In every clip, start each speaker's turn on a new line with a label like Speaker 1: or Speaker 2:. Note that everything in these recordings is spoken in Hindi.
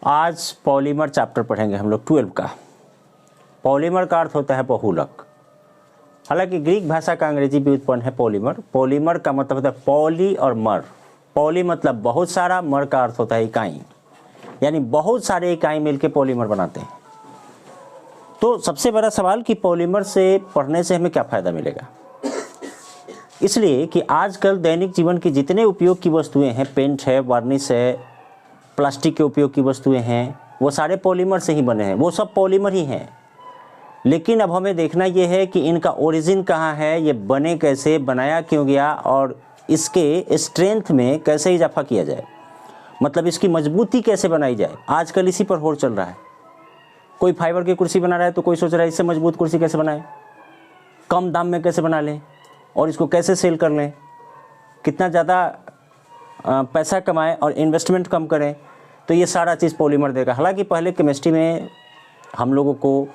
Speaker 1: आज पॉलीमर चैप्टर पढ़ेंगे हम लोग 12 का। पॉलीमर का अर्थ होता है बहुलक। हालांकि ग्रीक भाषा का अंग्रेजी व्युत्पन्न है पॉलीमर। पॉलीमर का मतलब होता है पॉली और मर। पॉली मतलब बहुत सारा, मर का अर्थ होता है इकाई, यानी बहुत सारे इकाई मिलकर पॉलीमर बनाते हैं। तो सबसे बड़ा सवाल कि पॉलीमर से पढ़ने से हमें क्या फ़ायदा मिलेगा। इसलिए कि आजकल दैनिक जीवन की जितने उपयोग की वस्तुएं हैं, पेंट है, वार्निश है, प्लास्टिक के उपयोग की वस्तुएं हैं, वो सारे पॉलीमर से ही बने हैं, वो सब पॉलीमर ही हैं। लेकिन अब हमें देखना ये है कि इनका ओरिजिन कहाँ है, ये बने कैसे, बनाया क्यों गया और इसके स्ट्रेंथ में कैसे इजाफा किया जाए, मतलब इसकी मजबूती कैसे बनाई जाए। आजकल इसी पर होड़ चल रहा है। कोई फाइबर की कुर्सी बना रहा है तो कोई सोच रहा है इससे मजबूत कुर्सी कैसे बनाए, कम दाम में कैसे बना लें और इसको कैसे सेल कर लें, कितना ज़्यादा पैसा कमाएं और इन्वेस्टमेंट कम करें। तो ये सारा चीज़ पॉलीमर देगा। हालांकि पहले केमिस्ट्री में हम लोगों को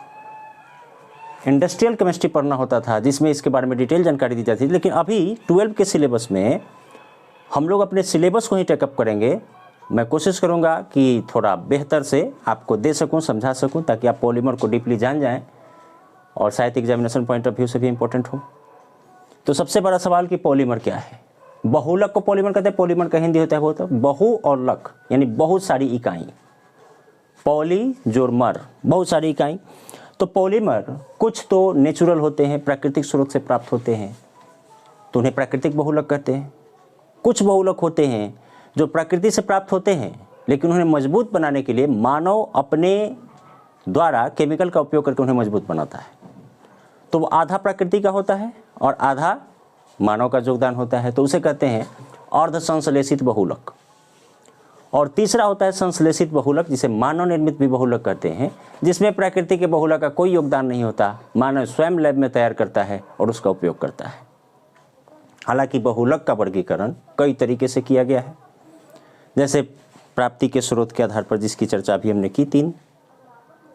Speaker 1: इंडस्ट्रियल केमिस्ट्री पढ़ना होता था जिसमें इसके बारे में डिटेल जानकारी दी जाती थी, लेकिन अभी 12 के सिलेबस में हम लोग अपने सिलेबस को ही टेकअप करेंगे। मैं कोशिश करूंगा कि थोड़ा बेहतर से आपको दे सकूं, समझा सकूं, ताकि आप पॉलीमर को डीपली जान जाएं और शायद एग्जामिनेशन पॉइंट ऑफ व्यू से भी इम्पोर्टेंट हो। तो सबसे बड़ा सवाल कि पॉलीमर क्या है। बहुलक को पॉलीमर कहते हैं। पॉलीमर का हिंदी होता है बहुत बहु और लक, यानी बहुत सारी इकाई। पॉली जोर मर, बहुत सारी इकाई। तो पॉलीमर कुछ तो नेचुरल होते हैं, प्राकृतिक स्रोत से प्राप्त होते हैं, तो उन्हें प्राकृतिक बहुलक कहते हैं। कुछ बहुलक होते हैं जो प्रकृति से प्राप्त होते हैं, लेकिन उन्हें मजबूत बनाने के लिए मानव अपने द्वारा केमिकल का उपयोग करके उन्हें मजबूत बनाता है। तो वो आधा प्रकृति का होता है और आधा मानव का योगदान होता है, तो उसे कहते हैं अर्ध संश्लेषित बहुलक। और तीसरा होता है संश्लेषित बहुलक, जिसे मानव निर्मित भी बहुलक कहते हैं, जिसमें प्रकृति के बहुलक का कोई योगदान नहीं होता, मानव स्वयं लैब में तैयार करता है और उसका उपयोग करता है। हालांकि बहुलक का वर्गीकरण कई तरीके से किया गया है, जैसे प्राप्ति के स्रोत के आधार पर, जिसकी चर्चा अभी हमने की 3,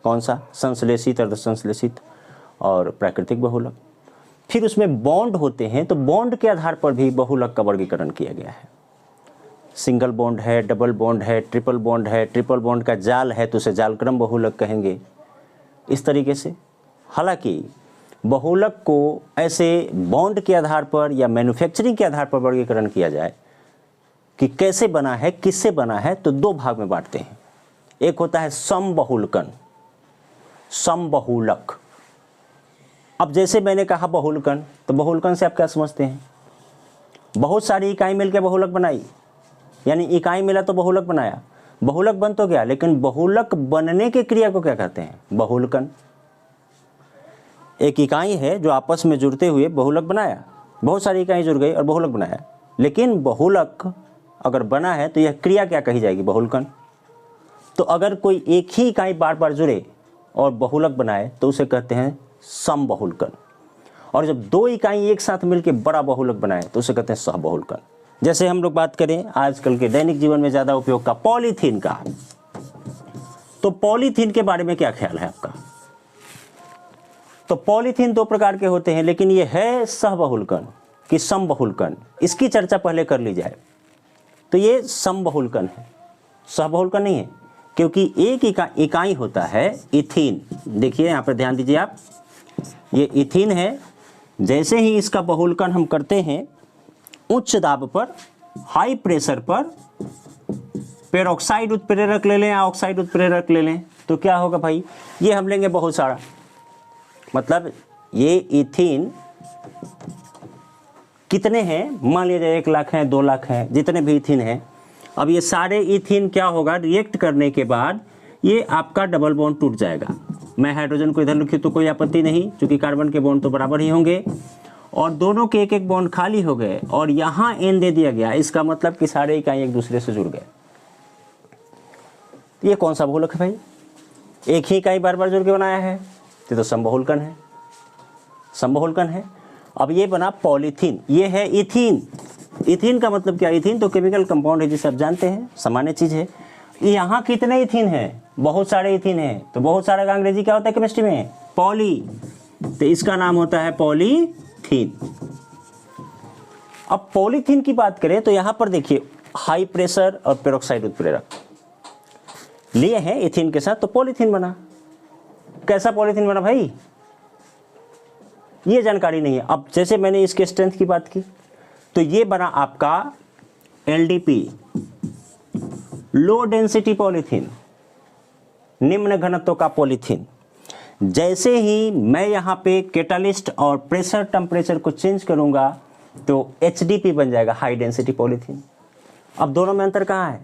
Speaker 1: कौन सा, संश्लेषित, अर्ध संश्लेषित और प्राकृतिक बहुलक। फिर उसमें बॉन्ड होते हैं, तो बॉन्ड के आधार पर भी बहुलक का वर्गीकरण किया गया है। सिंगल बॉन्ड है, डबल बॉन्ड है, ट्रिपल बॉन्ड है, ट्रिपल बॉन्ड का जाल है तो उसे जालक्रम बहुलक कहेंगे, इस तरीके से। हालांकि बहुलक को ऐसे बॉन्ड के आधार पर या मैन्युफैक्चरिंग के आधार पर वर्गीकरण किया जाए कि कैसे बना है, किससे बना है, तो 2 भाग में बांटते हैं। एक होता है समबहुलकन, समबहुलक। अब जैसे मैंने कहा बहुलकन, तो बहुलकन से आप क्या समझते हैं, बहुत सारी इकाई मिलकर बहुलक बनाई, यानी इकाई मिला तो बहुलक बनाया। बहुलक बन तो गया, लेकिन बहुलक बनने की क्रिया को क्या कहते हैं, बहुलकन। एक इकाई है जो आपस में जुड़ते हुए बहुलक बनाया, बहुत सारी इकाई जुड़ गई और बहुलक बनाया, लेकिन बहुलक अगर बना है तो यह क्रिया क्या कही जाएगी, बहुलकन। तो अगर कोई एक ही इकाई बार बार जुड़े और बहुलक बनाए तो उसे कहते हैं समबहुलकन। और जब 2 इकाई एक साथ मिलकर बड़ा बहुलक बनाए तो उसे कहते हैं सहबहुलकन। जैसे हम लोग बात करें आजकल के दैनिक जीवन में ज़्यादा उपयोग का पॉलीथीन का, तो पॉलीथीन के बारे में क्या ख्याल है आपका। तो पॉलीथीन 2 प्रकार के होते हैं, लेकिन ये है सहबहुलकन कि समबहुलकन, इसकी चर्चा पहले कर ली जाए। तो ये समबहुलकन है, सहबहुलकन नहीं है, क्योंकि एक इकाई होता है इथीन। देखिए यहाँ पर ध्यान दीजिए आप, ये इथीन है। जैसे ही इसका बहुलकन हम करते हैं उच्च दाब पर, हाई प्रेशर पर, पेरोक्साइड उत्प्रेरक ले लें या ऑक्साइड उत्प्रेरक ले लें, तो क्या होगा भाई, ये हम लेंगे बहुत सारा। मतलब ये इथीन कितने हैं, मान लीजिए 1 लाख हैं, 2 लाख हैं, जितने भी इथीन हैं। अब ये सारे इथीन क्या होगा, रिएक्ट करने के बाद ये आपका डबल बॉन्ड टूट जाएगा। मैं हाइड्रोजन को इधर लिखूँ तो कोई आपत्ति नहीं, क्योंकि कार्बन के बॉन्ड तो बराबर ही होंगे, और दोनों के 1-1 बॉन्ड खाली हो गए और यहाँ N दे दिया गया। इसका मतलब कि सारे इकाई एक दूसरे से जुड़ गए। ये कौन सा बहुलक है भाई, एक ही इकाई बार बार जुड़ के बनाया है, तो समबहुलकन है, समबहुलकन है। अब ये बना पॉलीथीन, ये है इथीन। इथीन का मतलब क्या, इथीन तो केमिकल कंपाउंड है जिसे आप जानते हैं, सामान्य चीज है। यहाँ कितने इथीन है, बहुत सारे इथीन है, तो बहुत सारे का अंग्रेजी क्या होता है केमिस्ट्री में, पॉली, तो इसका नाम होता है पॉलीथीन। अब पॉलीथीन की बात करें तो यहाँ पर देखिए हाई प्रेशर और पेरोक्साइड उत्प्रेरक, लिए हैं इथीन के साथ तो पॉलीथीन बना। कैसा पॉलीथीन बना भाई, ये जानकारी नहीं है। अब जैसे मैंने इसके स्ट्रेंथ की बात की तो ये बना आपका LDP, लो डेंसिटी पॉलीथीन, निम्न घनत्व का पॉलीथीन। जैसे ही मैं यहाँ पे कैटालिस्ट और प्रेशर टेम्परेचर को चेंज करूँगा तो HDP बन जाएगा, हाई डेंसिटी पॉलीथीन। अब दोनों में अंतर कहाँ है?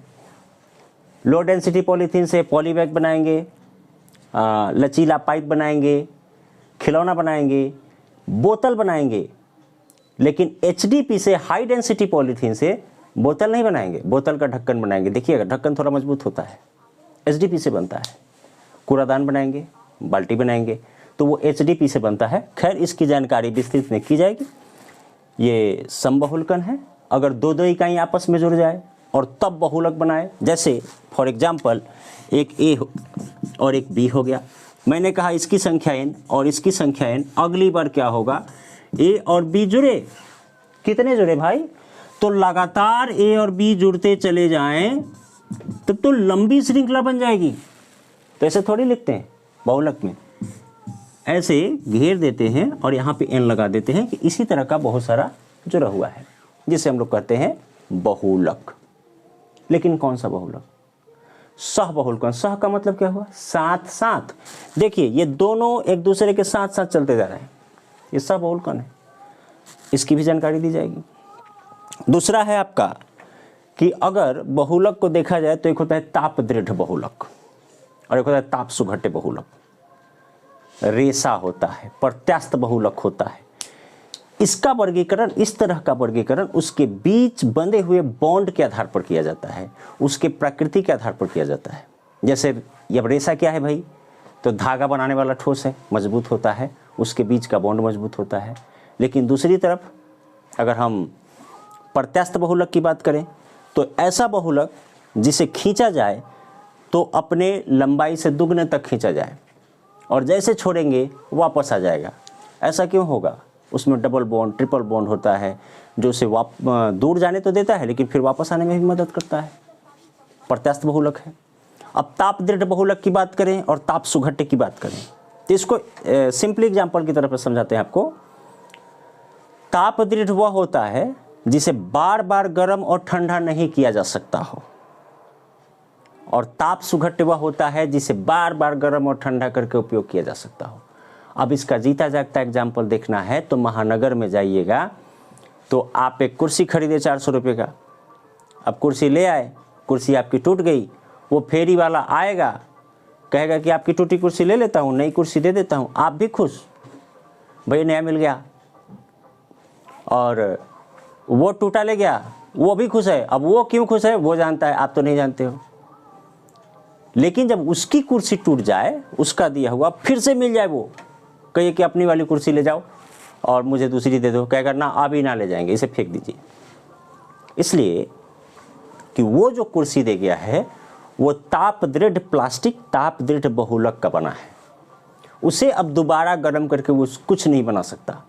Speaker 1: लो डेंसिटी पॉलीथीन से पॉलीबैग बनाएंगे, लचीला पाइप बनाएंगे, खिलौना बनाएंगे, बोतल बनाएंगे, लेकिन HDP से हाई डेंसिटी पॉलीथीन से बोतल नहीं बनाएंगे, बोतल का ढक्कन बनाएंगे। देखिएगा ढक्कन थोड़ा मजबूत होता है, HDP से बनता है। कूड़ादान बनाएंगे, बाल्टी बनाएंगे तो वो HDP से बनता है। खैर इसकी जानकारी विस्तृत में की जाएगी। ये समबहुलकन है, अगर दो दो इकाई आपस में जुड़ जाए और तब बहुलक बनाए, जैसे फॉर एग्जांपल एक A और एक B हो गया। मैंने कहा इसकी संख्या n और इसकी संख्या n, अगली बार क्या होगा, A और B जुड़े, कितने जुड़े भाई, तो लगातार A और B जुड़ते चले जाएं तब तो लंबी श्रृंखला बन जाएगी। तो ऐसे थोड़ी लिखते हैं बहुलक में, ऐसे घेर देते हैं और यहाँ पे n लगा देते हैं कि इसी तरह का बहुत सारा जुड़ा हुआ है, जिसे हम लोग कहते हैं बहुलक। लेकिन कौन सा बहुलक? सह बहुलकन। सह का मतलब क्या हुआ, साथ साथ। देखिए ये दोनों एक दूसरे के साथ साथ चलते जा रहे हैं, ये सह बहुलकन है। इसकी भी जानकारी दी जाएगी। दूसरा है आपका कि अगर बहुलक को देखा जाए तो एक होता है ताप दृढ़ बहुलक और एक होता है ताप सुघट्य बहुलक। रेसा होता है, प्रत्यास्थ बहुलक होता है। इसका वर्गीकरण, इस तरह का वर्गीकरण उसके बीच बंधे हुए बॉन्ड के आधार पर किया जाता है, उसके प्रकृति के आधार पर किया जाता है। जैसे अब रेसा क्या है भाई, तो धागा बनाने वाला ठोस है, मजबूत होता है, उसके बीच का बॉन्ड मजबूत होता है। लेकिन दूसरी तरफ अगर हम प्रत्यास्थ बहुलक की बात करें तो ऐसा बहुलक जिसे खींचा जाए तो अपने लंबाई से दुगने तक खींचा जाए और जैसे छोड़ेंगे वापस आ जाएगा। ऐसा क्यों होगा? उसमें डबल बॉन्ड, ट्रिपल बॉन्ड होता है जो उसे दूर जाने तो देता है लेकिन फिर वापस आने में भी मदद करता है। प्रत्यास्थ बहुलक है। अब ताप दृढ़ बहुलक की बात करें और ताप सुघट्य की बात करें तो इसको सिंपली एग्जाम्पल की तरफ समझाते हैं आपको। ताप दृढ़ वह होता है जिसे बार बार गर्म और ठंडा नहीं किया जा सकता हो, और ताप सुघट्य वह होता है जिसे बार बार गर्म और ठंडा करके उपयोग किया जा सकता हो। अब इसका जीता जागता एग्जाम्पल देखना है तो महानगर में जाइएगा तो आप एक कुर्सी खरीदे 400 रुपये का। अब कुर्सी ले आए, कुर्सी आपकी टूट गई, वो फेरी वाला आएगा कहेगा कि आपकी टूटी कुर्सी ले लेता हूँ, नई कुर्सी दे देता हूँ। आप भी खुश, भाई नया मिल गया, और वो टूटा ले गया, वो भी खुश है। अब वो क्यों खुश है वो जानता है, आप तो नहीं जानते हो। लेकिन जब उसकी कुर्सी टूट जाए, उसका दिया हुआ फिर से मिल जाए, वो कहिए कि अपनी वाली कुर्सी ले जाओ और मुझे दूसरी दे दो, कहेगा ना अभी ना ले जाएंगे, इसे फेंक दीजिए। इसलिए कि वो जो कुर्सी दे गया है वो ताप दृढ़ प्लास्टिक, ताप दृढ़ बहुलक का बना है, उसे अब दोबारा गर्म करके वो कुछ नहीं बना सकता।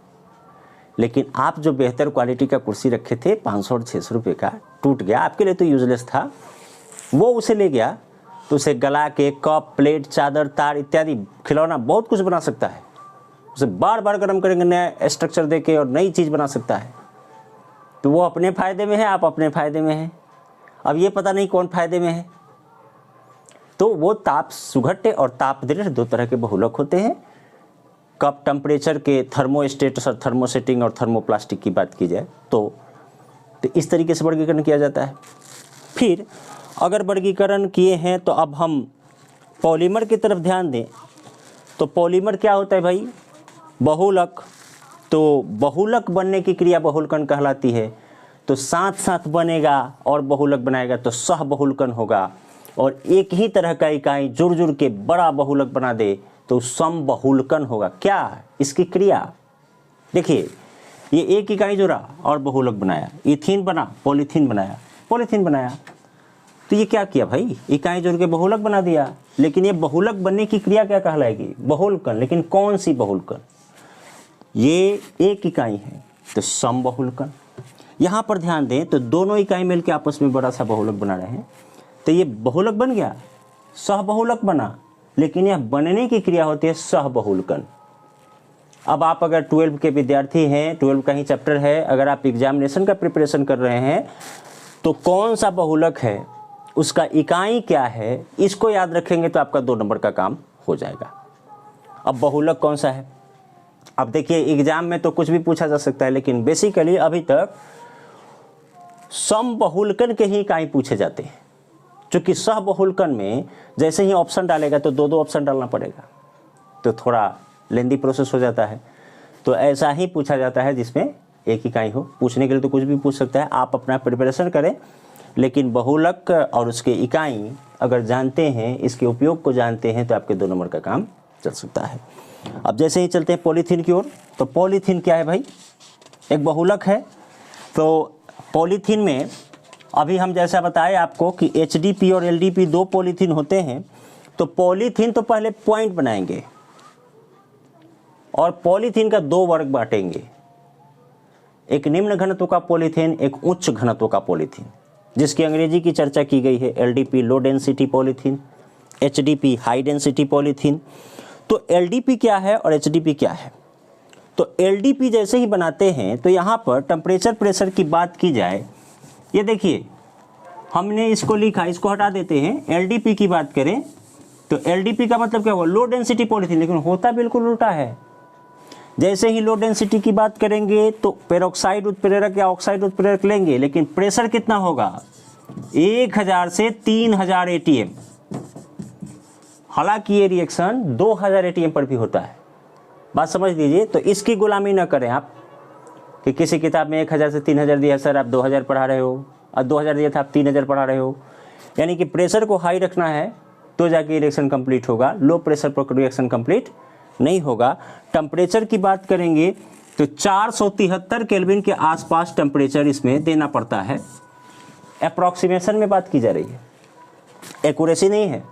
Speaker 1: लेकिन आप जो बेहतर क्वालिटी का कुर्सी रखे थे 500 और 600 रुपये का, टूट गया, आपके लिए तो यूजलेस था, वो उसे ले गया तो उसे गला के कप, प्लेट, चादर, तार इत्यादि खिलौना बहुत कुछ बना सकता है। उसे बार बार गर्म करेंगे, नया स्ट्रक्चर देके और नई चीज़ बना सकता है। तो वो अपने फ़ायदे में है, आप अपने फ़ायदे में हैं। अब ये पता नहीं कौन फ़ायदे में है। तो वो ताप सुघट्य और ताप दृढ़ दो तरह के बहुलक होते हैं। कप टेम्परेचर के थर्मोस्टेट और थर्मोसेटिंग और थर्मोप्लास्टिक की बात की जाए तो इस तरीके से वर्गीकरण किया जाता है। फिर अगर वर्गीकरण किए हैं तो अब हम पॉलीमर की तरफ ध्यान दें तो पॉलीमर क्या होता है भाई, बहुलक। तो बहुलक बनने की क्रिया बहुलकन कहलाती है। तो साथ साथ बनेगा और बहुलक बनाएगा तो सह बहुलकन होगा, और एक ही तरह का इकाई जुड़ जुड़ के बड़ा बहुलक बना दे तो समबहुलकन होगा। क्या इसकी क्रिया देखिए, ये एक इकाई जुड़ा और बहुलक बनाया, इथीन बना, पॉलीथीन बनाया, पॉलीथीन बनाया, तो ये क्या किया भाई, इकाई जुड़ के बहुलक बना दिया। लेकिन ये बहुलक बनने की क्रिया क्या कहलाएगी, बहुलकन। लेकिन कौन सी बहुलकन, ये एक इकाई है तो समबहुलकन। यहाँ पर ध्यान दें तो दोनों इकाई मिलकर आपस में बड़ा सा बहुलक बना रहे हैं, तो ये बहुलक बन गया सहबहुलक बना, लेकिन यह बनने की क्रिया होती है सहबहुलकन। अब आप अगर 12 के विद्यार्थी हैं, 12 का ही चैप्टर है, अगर आप एग्जामिनेशन का प्रिपरेशन कर रहे हैं तो कौन सा बहुलक है, उसका इकाई क्या है, इसको याद रखेंगे तो आपका 2 नंबर का काम हो जाएगा। अब बहुलक कौन सा है, अब देखिए एग्जाम में तो कुछ भी पूछा जा सकता है, लेकिन बेसिकली अभी तक समबहुलकन के ही इकाई पूछे जाते हैं, क्योंकि सहबहुलकन में जैसे ही ऑप्शन डालेगा तो 2 ऑप्शन डालना पड़ेगा, तो थोड़ा लेंदी प्रोसेस हो जाता है। तो ऐसा ही पूछा जाता है जिसमें एक इकाई हो। पूछने के लिए तो कुछ भी पूछ सकता है, आप अपना प्रिपरेशन करें, लेकिन बहुलक और उसके इकाई अगर जानते हैं, इसके उपयोग को जानते हैं, तो आपके 2 नंबर का काम चल सकता है। अब जैसे ही चलते हैं पॉलीथीन की ओर, तो पॉलीथीन क्या है भाई, एक बहुलक है। तो पॉलीथीन में अभी हम जैसा बताए आपको कि HDP और LDP 2 पॉलीथीन होते हैं। तो पॉलीथीन तो पहले पॉइंट बनाएंगे और पॉलीथीन का 2 वर्ग बांटेंगे, एक निम्न घनत्व का पॉलीथीन, एक उच्च घनत्व का पॉलीथीन, जिसकी अंग्रेजी की चर्चा की गई है LDP low density polythene, HDP high density polythene. तो LDP क्या है और HDP क्या है, तो LDP जैसे ही बनाते हैं तो यहाँ पर टेम्परेचर प्रेशर की बात की जाए, ये देखिए हमने इसको लिखा, इसको हटा देते हैं, LDP की बात करें तो LDP का मतलब क्या हुआ, लो डेंसिटी पॉलीथीन, लेकिन होता बिल्कुल उल्टा है। जैसे ही लो डेंसिटी की बात करेंगे तो पेरोक्साइड उत्प्रेरक या ऑक्साइड उत्प्रेरक लेंगे, लेकिन प्रेशर कितना होगा, 1000 से 3000 ATM। हालांकि ये रिएक्शन 2000 ATM पर भी होता है, बात समझ लीजिए। तो इसकी गुलामी न करें आप कि किसी किताब में 1000 से 3000 दिया, सर आप 2000 पढ़ा रहे हो, और 2000 दिया था आप 3000 पढ़ा रहे हो। यानी कि प्रेशर को हाई रखना है तो जाके रिएक्शन कंप्लीट होगा, लो प्रेशर पर रिएक्शन कंप्लीट नहीं होगा। टेम्परेचर की बात करेंगे तो 473 केल्विन के आसपास टेम्परेचर इसमें देना पड़ता है। अप्रॉक्सीमेशन में बात की जा रही है, एक्यूरेसी नहीं है।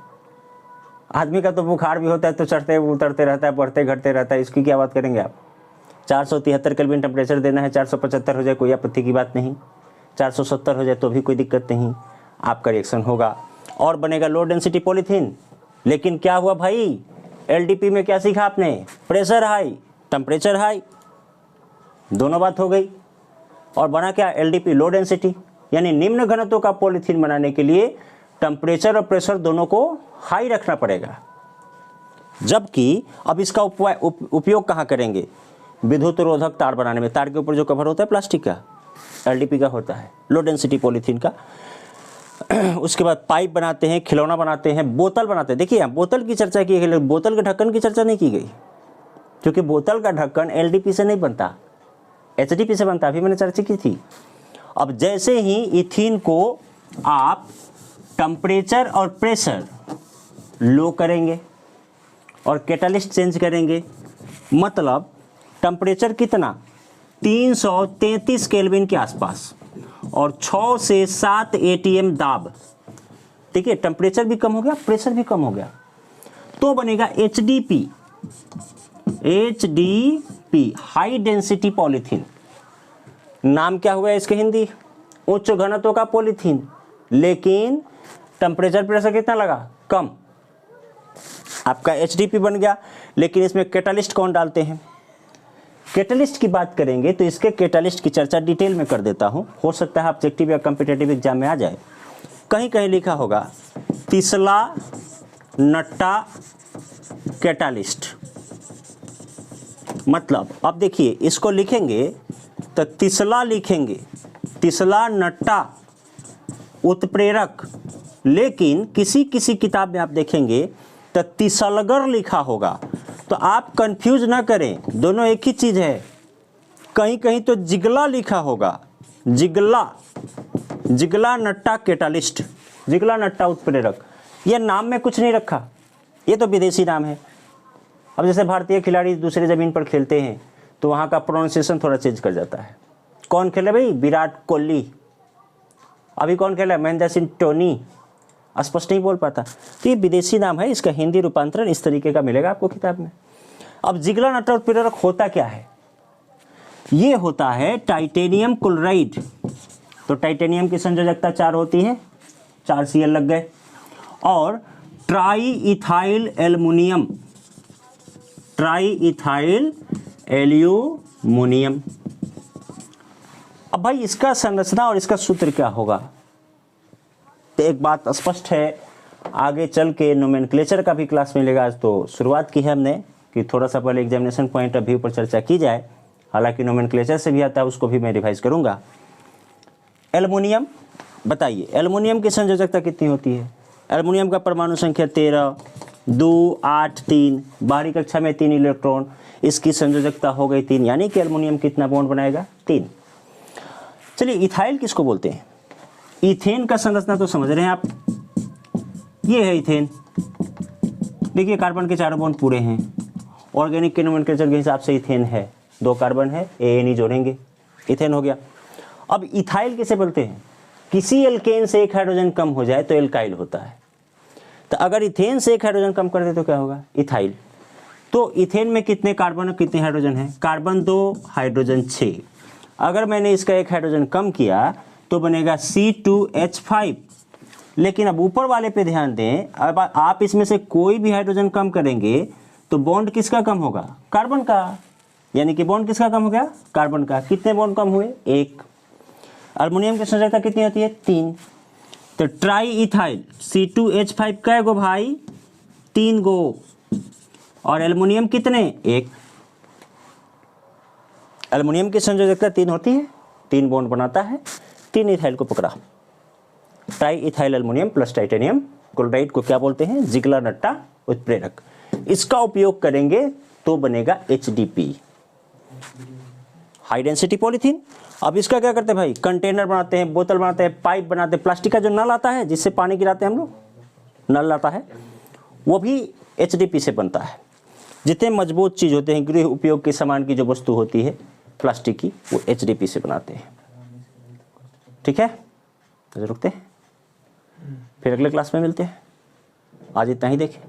Speaker 1: आदमी का तो बुखार भी होता है तो चढ़ते उतरते रहता है, बढ़ते घटते रहता है, इसकी क्या बात करेंगे आप। 473 केल्विन टेम्परेचर देना है, 475 हो जाए कोई आपत्ति की बात नहीं, 470 हो जाए तो भी कोई दिक्कत नहीं, आपका रिएक्शन होगा और बनेगा लो डेंसिटी पॉलीथीन। लेकिन क्या हुआ भाई, LDP में क्या सीखा आपने, प्रेशर हाई टेम्परेचर हाई, दोनों बात हो गई, और बना क्या LDP लो डेंसिटी। यानी निम्न घनत्व का पॉलीथीन बनाने के लिए टेम्परेचर और प्रेशर दोनों को हाई रखना पड़ेगा। जबकि अब इसका उपयोग कहाँ करेंगे, विद्युत रोधक तार बनाने में। तार के ऊपर जो कवर होता है प्लास्टिक का, LDP का होता है, लो डेंसिटी पॉलीथीन का। उसके बाद पाइप बनाते हैं, खिलौना बनाते हैं, बोतल बनाते हैं। देखिए यहाँ बोतल की चर्चा की गई, बोतल के ढक्कन की चर्चा नहीं की गई, क्योंकि बोतल का ढक्कन LDP से नहीं बनता, HDP से बनता, अभी मैंने चर्चा की थी। अब जैसे ही इथीन को आप टेम्परेचर और प्रेशर लो करेंगे और कैटालिस्ट चेंज करेंगे, मतलब टेम्परेचर कितना 333 केल्विन के आसपास और 6 से 7 ATM दाब, देखिए टेम्परेचर भी कम हो गया, प्रेशर भी कम हो गया, तो बनेगा HDP हाई डेंसिटी पॉलीथीन। नाम क्या हुआ इसके हिंदी, उच्च घनत्व का पॉलीथीन, लेकिन टेम्परेचर प्रेशर कितना लगा, कम, आपका HDP बन गया। लेकिन इसमें कैटालिस्ट कौन डालते हैं, कैटालिस्ट की बात करेंगे तो इसके कैटालिस्ट की चर्चा डिटेल में कर देता हूं, हो सकता है ऑब्जेक्टिव या कॉम्पिटिटिव एग्जाम में आ जाए। कहीं कहीं लिखा होगा तिसला नट्टा कैटालिस्ट, मतलब अब देखिए इसको लिखेंगे तो तिसला लिखेंगे, तिसला नट्टा उत्प्रेरक, लेकिन किसी किसी किताब में आप देखेंगे तो तिसलगर लिखा होगा, तो आप कंफ्यूज ना करें, दोनों एक ही चीज है। कहीं कहीं तो जिगला लिखा होगा, जिगला नट्टा कैटालिस्ट, जिगला नट्टा उत्प्रेरक, यह नाम में कुछ नहीं रखा, ये तो विदेशी नाम है। अब जैसे भारतीय खिलाड़ी दूसरे ज़मीन पर खेलते हैं तो वहाँ का प्रोनाउंसिएशन थोड़ा चेंज कर जाता है। कौन खेले भाई, विराट कोहली, अभी कौन खेला, महेंद्र सिंह धोनी, स्पष्ट नहीं बोल पाता, तो ये विदेशी नाम है, इसका हिंदी रूपांतरण इस तरीके का मिलेगा आपको किताब में। अब जिगला नट्टा उत्प्रेरक होता क्या है, ये होता है टाइटेनियम क्लोराइड। तो टाइटेनियम की संयोजकता 4 होती है, 4 Cl लग गए, और try ethyl aluminium, try ethyl aluminium. अब भाई इसका संरचना और इसका सूत्र क्या होगा? तो एक बात स्पष्ट है, आगे चल के नोमेनक्लेचर का भी क्लास मिलेगा। आज तो शुरुआत की है हमने कि थोड़ा सा पहले एग्जामिनेशन पॉइंट ऑफ व्यू पर चर्चा की जाए, हालांकि नोमेनक्लेचर से भी आता है, उसको भी मैं रिवाइज करूंगा। एल्युमिनियम, बताइए एल्युमिनियम की संयोजकता कितनी होती है? एल्युमिनियम का परमाणु संख्या 13, 2, 8, 3, बाहरी कक्षा में 3 इलेक्ट्रॉन, इसकी संयोजकता हो गई 3, यानी कि एल्युमिनियम कितना बॉन्ड बनाएगा? 3। चलिए इथाइल किसको बोलते हैं? इथेन का संरचना तो समझ रहे हैं आप, ये है इथेन। देखिए कार्बन के 4 बॉन्ड पूरे हैं, ऑर्गेनिक के नोमेनक्लेचर के हिसाब से इथेन है, 2 कार्बन है, ANE जोड़ेंगे, इथेन हो गया। अब इथाइल किसे बोलते हैं? किसी एल्केन से एक हाइड्रोजन कम हो जाए तो एल्काइल होता है। तो अगर इथेन से एक हाइड्रोजन कम कर दे तो क्या होगा? इथाइल। तो इथेन में कितने कार्बन और कितने हाइड्रोजन हैं? Carbon 2, hydrogen 6। अगर मैंने इसका एक हाइड्रोजन कम किया तो बनेगा C2H5। लेकिन अब ऊपर वाले पे ध्यान दें, अब आप इसमें से कोई भी हाइड्रोजन कम करेंगे तो बॉन्ड किसका कम होगा? कार्बन का। यानी कि बॉन्ड किसका कम हो गया? कार्बन का। कितने बॉन्ड कम हुए? 1। अल्युमिनियम की संयोजकता कितनी होती है? 3। तो ट्राई इथाइल C2H5 कै गो भाई? 3 गो। और एल्युमिनियम कितने? 1। एल्युमिनियम की संयोजकता 3 होती है, 3 बॉन्ड बनाता है, 3 इथाइल को पकड़ा। Try ethyl aluminium plus titanium chloride को क्या बोलते हैं? जिगलर नट्टा उत्प्रेरक। इसका उपयोग करेंगे तो बनेगा HDP, हाई डेंसिटी पॉलीथीन। अब इसका क्या करते हैं भाई? कंटेनर बनाते हैं, बोतल बनाते हैं, पाइप बनाते हैं। प्लास्टिक का जो नल आता है जिससे पानी गिराते हैं हम लोग, नल आता है, वो भी HDP से बनता है। जितने मजबूत चीज़ होते हैं, गृह उपयोग के सामान की जो वस्तु होती है प्लास्टिक की, वो HDP से बनाते हैं। ठीक है, रुकते हैं, फिर अगले क्लास में मिलते हैं। आज इतना ही देखें।